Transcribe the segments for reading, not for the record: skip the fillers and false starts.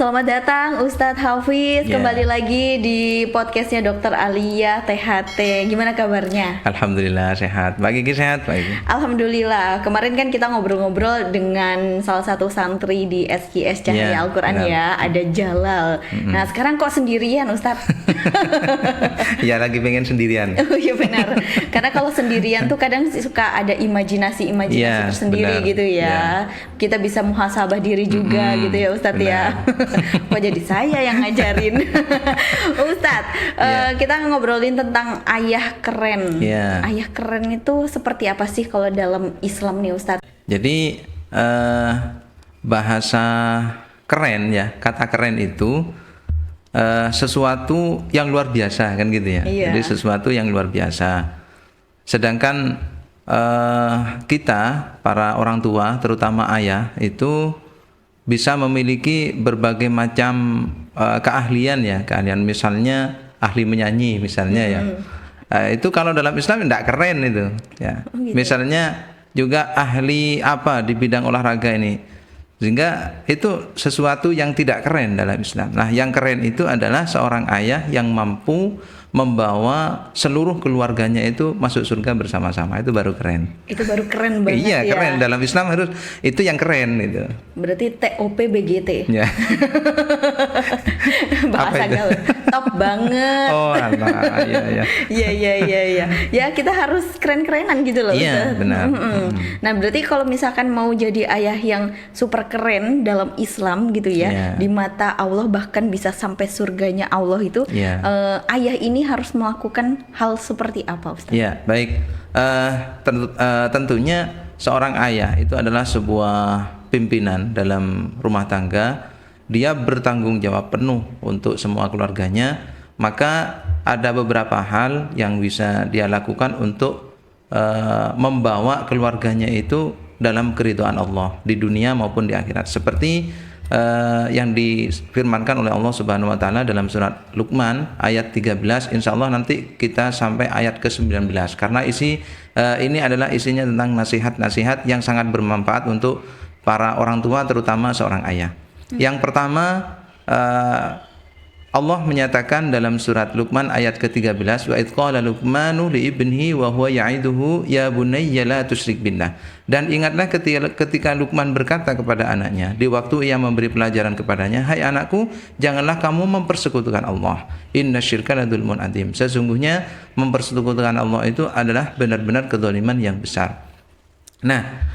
Selamat datang Ustadz Hafiz, kembali lagi di podcastnya Dr. Alia THT. Gimana kabarnya? Alhamdulillah sehat. Pagi sehat, Pagi. Alhamdulillah. Kemarin kan kita ngobrol-ngobrol dengan salah satu santri di SKS Cahaya Al-Quran ya, ada Jalal. Nah sekarang kok sendirian Ustadz? Ya lagi pengen sendirian. Oh iya benar. Karena kalau sendirian tuh kadang suka ada imajinasi tersendiri gitu ya. Kita bisa muhasabah diri juga gitu ya Ustadz ya. Kok jadi saya yang ngajarin? Ustadz, kita ngobrolin tentang ayah keren. Ayah keren itu seperti apa sih kalau dalam Islam nih Ustadz? Jadi bahasa keren ya, kata keren itu sesuatu yang luar biasa kan gitu ya. Jadi sesuatu yang luar biasa. Sedangkan kita para orang tua, terutama ayah itu bisa memiliki berbagai macam keahlian ya, keahlian misalnya ahli menyanyi misalnya ya. Itu kalau dalam Islam tidak keren itu ya. Gitu. Misalnya juga ahli apa di bidang olahraga ini. Sehingga itu sesuatu yang tidak keren dalam Islam. Nah, yang keren itu adalah seorang ayah yang mampu membawa seluruh keluarganya itu masuk surga bersama-sama. Itu baru keren. Itu baru keren banget. Iya, keren. Dalam Islam harus itu yang keren itu. Berarti TOP BGT. Ya. Bahasa gaul. Top banget. Oh, alah. Iya. Ya, kita harus keren-kerenan gitu loh. Iya, benar. Nah, berarti kalau misalkan mau jadi ayah yang super keren dalam Islam gitu ya, di mata Allah bahkan bisa sampai surganya Allah itu, ayah ini harus melakukan hal seperti apa, Ustaz? Ya, baik. Tentunya seorang ayah itu adalah sebuah pimpinan dalam rumah tangga. Dia bertanggung jawab penuh untuk semua keluarganya. Maka ada beberapa hal yang bisa dia lakukan untuk membawa keluarganya itu dalam keridhaan Allah di dunia maupun di akhirat. Seperti yang difirmankan oleh Allah Subhanahu wa taala dalam surat Luqman ayat 13, insyaallah nanti kita sampai ayat ke-19 karena ini adalah isinya tentang nasihat-nasihat yang sangat bermanfaat untuk para orang tua terutama seorang ayah. Yang pertama Allah menyatakan dalam surat Luqman ayat ke-13, wa idz qala Luqmanu li ibnihi wa huwa ya'iduhu ya bunayya la tusyrik billah. Dan ingatlah ketika Luqman berkata kepada anaknya di waktu ia memberi pelajaran kepadanya, hai anakku, janganlah kamu mempersekutukan Allah. Innasyirka ladzulmun adzim. Sesungguhnya mempersekutukan Allah itu adalah benar-benar kezaliman yang besar. Nah,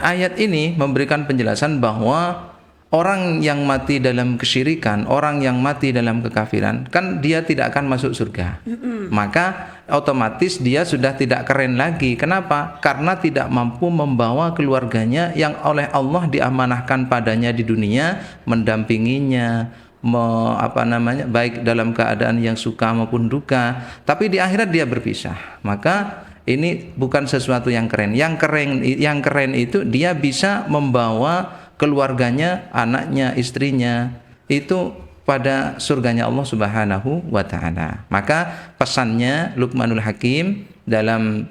ayat ini memberikan penjelasan bahwa orang yang mati dalam kesyirikan, orang yang mati dalam kekafiran, kan dia tidak akan masuk surga. Maka otomatis dia sudah tidak keren lagi. Kenapa? Karena tidak mampu membawa keluarganya yang oleh Allah diamanahkan padanya di dunia, mendampinginya, baik dalam keadaan yang suka maupun duka. Tapi di akhirat dia berpisah. Maka ini bukan sesuatu yang keren. Yang keren itu dia bisa membawa keluarganya, anaknya, istrinya itu pada surganya Allah Subhanahu wa taala. Maka pesannya Luqmanul Hakim dalam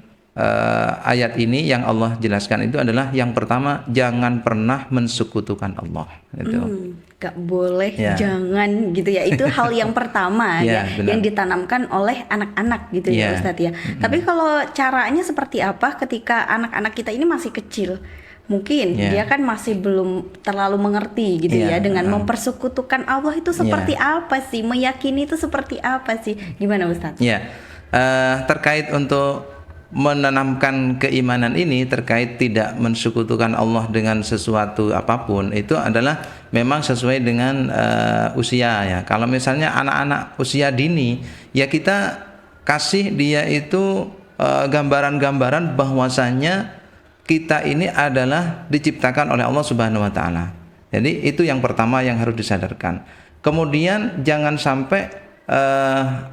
ayat ini yang Allah jelaskan itu adalah yang pertama, jangan pernah mensekutukan Allah. Itu. Gak boleh, jangan gitu ya. Itu hal yang pertama yang ditanamkan oleh anak-anak gitu ya Ustadz ya. Tapi kalau caranya seperti apa ketika anak-anak kita ini masih kecil? Mungkin dia kan masih belum terlalu mengerti gitu ya dengan mempersekutukan Allah itu seperti apa sih, meyakini itu seperti apa sih, gimana Ustadz? Terkait untuk menanamkan keimanan ini terkait tidak mensekutukan Allah dengan sesuatu apapun itu adalah memang sesuai dengan usia ya. Kalau misalnya anak-anak usia dini ya kita kasih dia itu gambaran-gambaran bahwasanya kita ini adalah diciptakan oleh Allah Subhanahu wa taala. Jadi itu yang pertama yang harus disadarkan. Kemudian jangan sampai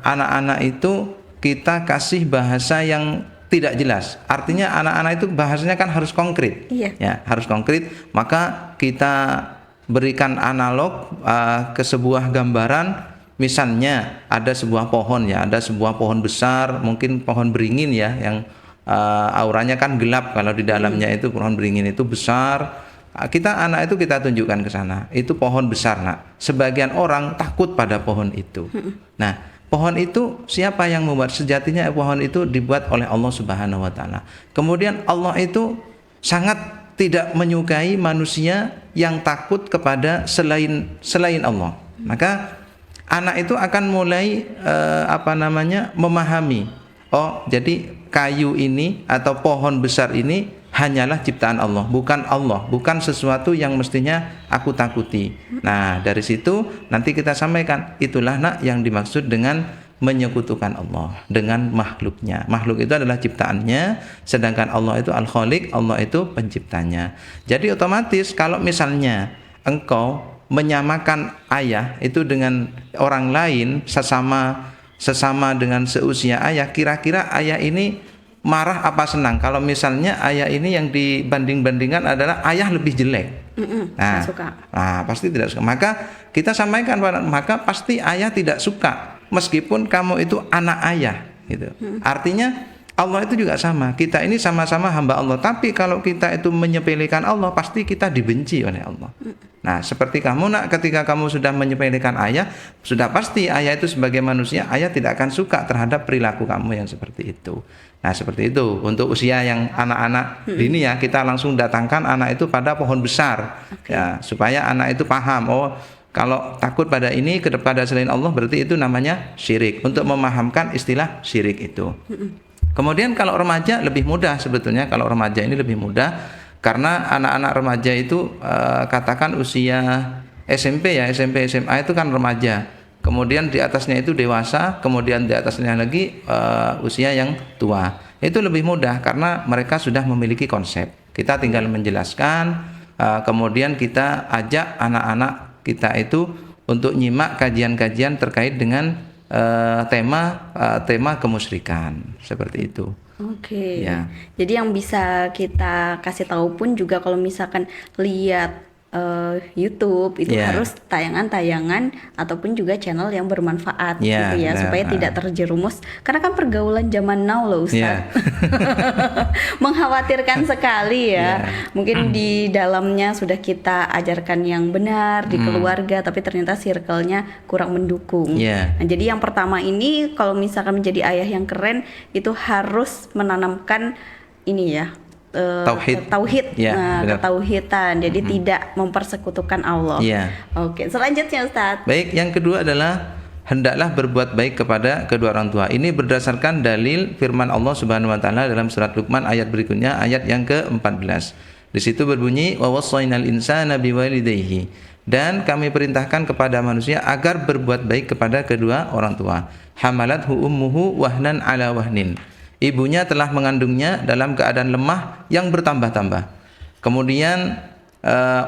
anak-anak itu kita kasih bahasa yang tidak jelas. Artinya anak-anak itu bahasanya kan harus konkret. Ya, harus konkret. Maka kita berikan analog ke sebuah gambaran. Misalnya ada sebuah pohon ya, ada sebuah pohon besar, mungkin pohon beringin ya yang auranya kan gelap kalau di dalamnya itu pohon beringin itu besar. kita anak itu kita tunjukkan ke sana. Itu pohon besar, Nak. Sebagian orang takut pada pohon itu. Nah, pohon itu siapa yang membuat? Sejatinya pohon itu dibuat oleh Allah Subhanahu wa taala. Kemudian Allah itu sangat tidak menyukai manusia yang takut kepada selain Allah. Maka anak itu akan mulai memahami, oh jadi kayu ini atau pohon besar ini hanyalah ciptaan Allah, bukan sesuatu yang mestinya aku takuti. Nah, dari situ nanti kita sampaikan, itulah Nak yang dimaksud dengan menyekutukan Allah dengan makhluknya. Makhluk itu adalah ciptaannya, sedangkan Allah itu Al-Khaliq, Allah itu penciptanya. Jadi otomatis kalau misalnya engkau menyamakan ayah itu dengan orang lain sesama dengan seusia ayah, kira-kira ayah ini marah apa senang kalau misalnya ayah ini yang dibanding-bandingkan adalah ayah lebih jelek? Nah, pasti tidak suka. Maka kita sampaikan, maka pasti ayah tidak suka meskipun kamu itu anak ayah gitu. Artinya Allah itu juga sama. Kita ini sama-sama hamba Allah, tapi kalau kita itu menyepelekan Allah, pasti kita dibenci oleh Allah. Nah, seperti kamu Nak, ketika kamu sudah menyepelekan ayah, sudah pasti ayah itu sebagai manusia, ayah tidak akan suka terhadap perilaku kamu yang seperti itu. Nah, seperti itu. Untuk usia yang anak-anak dini ya, kita langsung datangkan anak itu pada pohon besar. Ya, supaya anak itu paham, oh kalau takut pada ini kepada selain Allah berarti itu namanya syirik. Untuk memahamkan istilah syirik itu. Kemudian kalau remaja lebih mudah sebetulnya. Kalau remaja ini lebih mudah karena anak-anak remaja itu katakan usia SMP ya, SMP SMA itu kan remaja. Kemudian di atasnya itu dewasa, kemudian di atasnya lagi usia yang tua. Itu lebih mudah karena mereka sudah memiliki konsep. Kita tinggal menjelaskan, kemudian kita ajak anak-anak kita itu untuk nyimak kajian-kajian terkait dengan tema kemusyrikan seperti itu. Oke. Ya. Jadi yang bisa kita kasih tahu pun juga kalau misalkan lihat YouTube itu harus tayangan-tayangan ataupun juga channel yang bermanfaat gitu ya, supaya tidak terjerumus, karena kan pergaulan zaman now loh Ustaz. Mengkhawatirkan sekali ya. Mungkin di dalamnya sudah kita ajarkan yang benar di keluarga, tapi ternyata circle-nya kurang mendukung. Nah, jadi yang pertama ini kalau misalkan menjadi ayah yang keren itu harus menanamkan ini ya, tauhid, ketauhidan. Jadi tidak mempersekutukan Allah. Oke, selanjutnya Ustadz. Baik, yang kedua adalah hendaklah berbuat baik kepada kedua orang tua. Ini berdasarkan dalil firman Allah Subhanahu wa taala dalam surat Luqman ayat berikutnya, ayat yang ke-14. Di situ berbunyi, wa wassaynal insana biwalidayhi. Dan kami perintahkan kepada manusia agar berbuat baik kepada kedua orang tua. Hamalathu ummuhu wahnan ala wahnin. Ibunya telah mengandungnya dalam keadaan lemah yang bertambah-tambah. Kemudian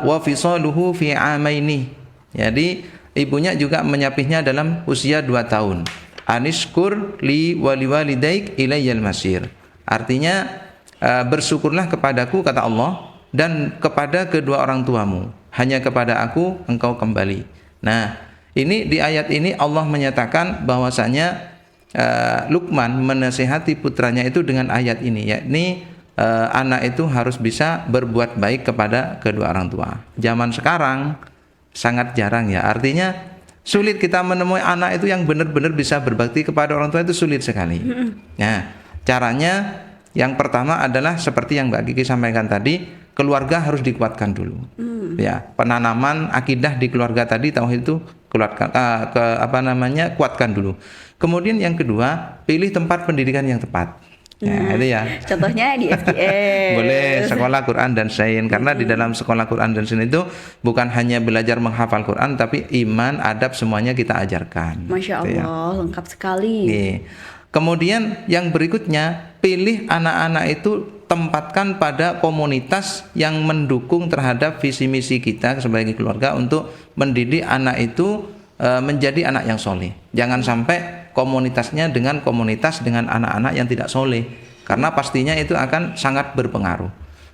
wa fisaluhu fi amaini. Jadi ibunya juga menyapihnya dalam usia 2 tahun. Anishkur li waliwalidaik ilayyal masir. Artinya bersyukurlah kepadaku kata Allah dan kepada kedua orang tuamu. Hanya kepada aku engkau kembali. Nah, ini di ayat ini Allah menyatakan bahwasanya Luqman menasihati putranya itu dengan ayat ini, yakni anak itu harus bisa berbuat baik kepada kedua orang tua. Zaman sekarang sangat jarang ya, artinya sulit kita menemui anak itu yang benar-benar bisa berbakti kepada orang tua, itu sulit sekali. Nah, caranya yang pertama adalah seperti yang Mbak Kiki sampaikan tadi, keluarga harus dikuatkan dulu. Ya, penanaman akidah di keluarga tadi, tauhid itu kuatkan dulu. Kemudian yang kedua, pilih tempat pendidikan yang tepat. Ya, itu ya. Contohnya di SGS. Boleh sekolah Quran dan Sains, karena di dalam sekolah Quran dan Sains itu bukan hanya belajar menghafal Quran, tapi iman, adab semuanya kita ajarkan. Masya Allah, ya. Lengkap sekali. Kemudian yang berikutnya, pilih anak-anak itu tempatkan pada komunitas yang mendukung terhadap visi misi kita sebagai keluarga untuk mendidik anak itu menjadi anak yang soleh. Jangan sampai komunitasnya dengan anak-anak yang tidak soleh, karena pastinya itu akan sangat berpengaruh.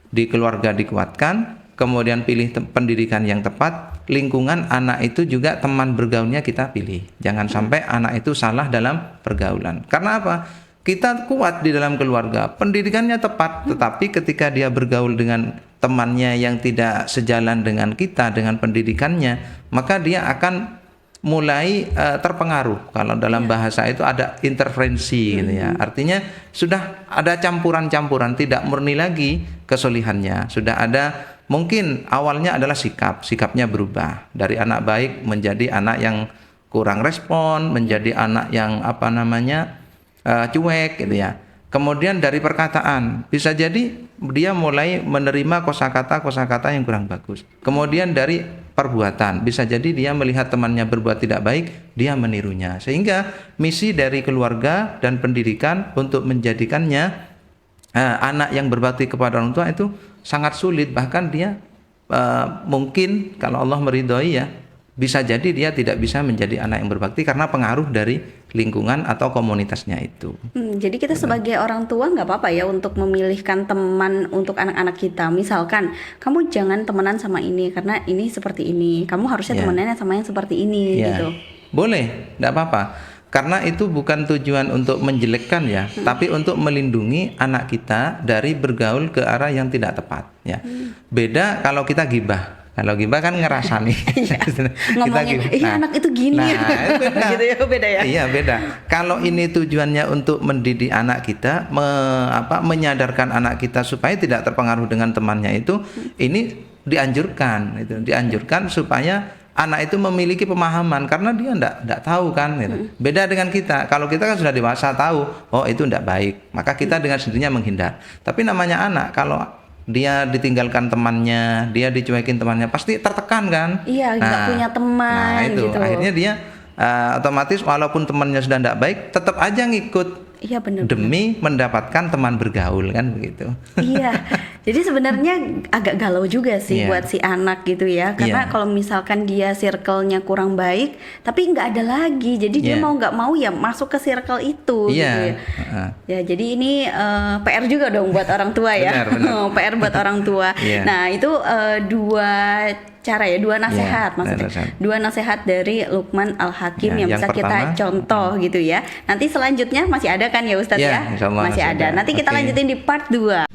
Di keluarga dikuatkan, kemudian pilih pendidikan yang tepat, lingkungan anak itu juga teman bergaulnya kita pilih. Jangan sampai anak itu salah dalam pergaulan. Karena apa? Kita kuat di dalam keluarga, pendidikannya tepat, tetapi ketika dia bergaul dengan temannya yang tidak sejalan dengan kita, dengan pendidikannya, maka dia akan mulai terpengaruh. Kalau dalam bahasa itu ada interferensi gitu ya. Artinya sudah ada campuran-campuran, tidak murni lagi kesolihannya. Sudah ada, mungkin awalnya adalah sikapnya berubah dari anak baik menjadi anak yang kurang respon, menjadi anak yang cuek gitu ya. Kemudian dari perkataan, bisa jadi dia mulai menerima kosakata yang kurang bagus. Kemudian dari perbuatan, bisa jadi dia melihat temannya berbuat tidak baik, dia menirunya. Sehingga misi dari keluarga dan pendidikan untuk menjadikannya anak yang berbakti kepada orang tua itu sangat sulit. Bahkan dia mungkin kalau Allah meridhoi ya, bisa jadi dia tidak bisa menjadi anak yang berbakti karena pengaruh dari lingkungan atau komunitasnya itu. Jadi kita sebagai orang tua nggak apa-apa ya untuk memilihkan teman untuk anak-anak kita. Misalkan kamu jangan temenan sama ini karena ini seperti ini. Kamu harusnya temenannya sama yang seperti ini gitu. Boleh, nggak apa-apa. Karena itu bukan tujuan untuk menjelekkan ya, tapi untuk melindungi anak kita dari bergaul ke arah yang tidak tepat ya. Beda kalau kita gibah. Kalau gibah kan ngerasa nih. Ngomongin, anak itu gini. Beda. Gitu ya, beda ya. Iya, beda. Kalau ini tujuannya untuk mendidik anak kita, menyadarkan anak kita supaya tidak terpengaruh dengan temannya itu, ini dianjurkan supaya anak itu memiliki pemahaman karena dia enggak tahu kan gitu. Beda dengan kita. Kalau kita kan sudah dewasa tahu, oh itu enggak baik, maka kita dengan sendirinya menghindar. Tapi namanya anak, kalau dia ditinggalkan temannya, dia dicuekin temannya, pasti tertekan kan? Iya, nggak punya teman. Nah itu gitu. akhirnya dia otomatis walaupun temannya sudah tidak baik, tetap aja ngikut. Iya benar. Demi mendapatkan teman bergaul kan begitu. Iya. Jadi sebenarnya agak galau juga sih buat si anak gitu ya. Karena kalau misalkan dia circle-nya kurang baik, tapi nggak ada lagi. Jadi dia mau nggak mau ya masuk ke circle itu gitu ya. Ya jadi ini PR juga dong buat orang tua ya. Benar. PR buat orang tua. Nah itu dua cara ya, dua nasihat maksudnya. Dua nasihat dari Luqman Al-Hakim yang bisa kita contoh gitu ya. Nanti selanjutnya masih ada kan ya Ustadz ya? Masih ada. Nanti kita lanjutin di part 2.